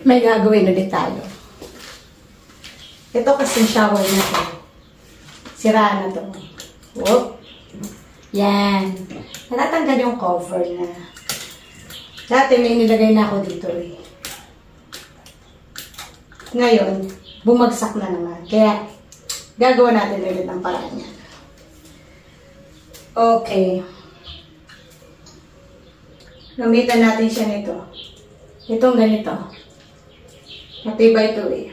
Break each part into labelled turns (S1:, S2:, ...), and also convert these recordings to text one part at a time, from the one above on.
S1: May gagawin ulit tayo. Ito kasing shower na to. Sira na to. Whoop. Yan. Natatanggal yung cover na. Dati may nilagay na ako dito eh. Ngayon, bumagsak na naman. Kaya, gagawa natin ulit ang paraan niya. Okay. Gamitan natin siya nito. Itong ganito. Matibay ito eh.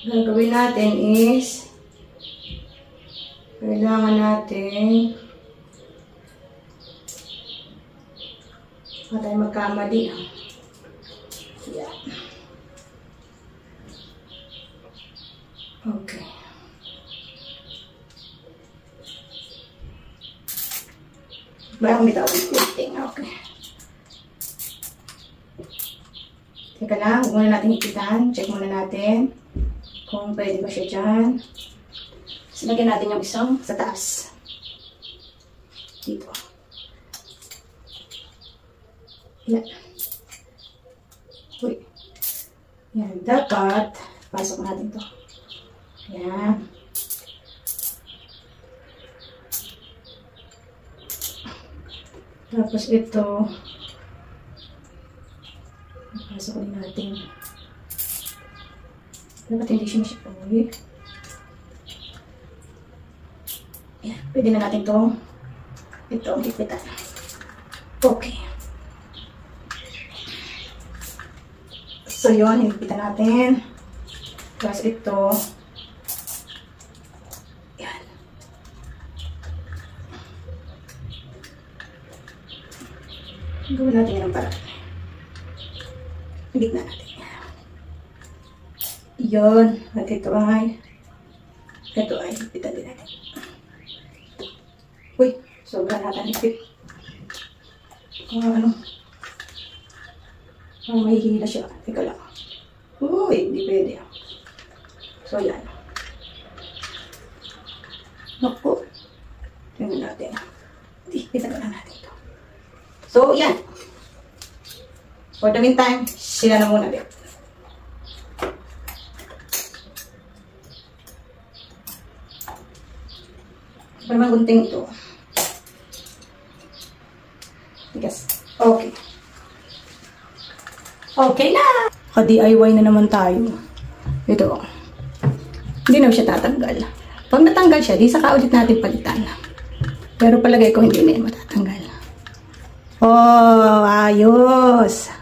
S1: Gagawin natin is kailangan natin tayo magkamali. Yeah. Okay. Parang may tawag fitting. Okay. Teka lang, huwag muna natin ipitan. Check muna natin kung pwede ba siya dyan. So, lagyan natin yung isang sa taas. Dito. Yan. Uy. Yan. Dapat, pasok natin to. Yan. Tapos ito, pasok din natin. Dapat hindi siya masyapoy. Yan. Pwede na natin to. Ito, hipitan. Okay. So yun, hipitan natin. Tapos ito. Yan. Gawin natin yan ang parang. Higit na natin. Yun. At ito ay hipitan din natin. Uy, sobrang natin hipit. Ano? Mahihila siya. Teka lang. Uy, hindi pwede. So, yan. Naku. Tingnan natin. Hipitan na natin ito. So, yan. For the meantime, sila na muna ulit. Para magunting ito. Yes. Okay. Okay na! Ka-DIY na naman tayo. Ito. Hindi na siya tatanggal. Pag natanggal siya, di saka ulit natin palitan. Pero palagay ko hindi na yan matatanggal. Oh, ayos!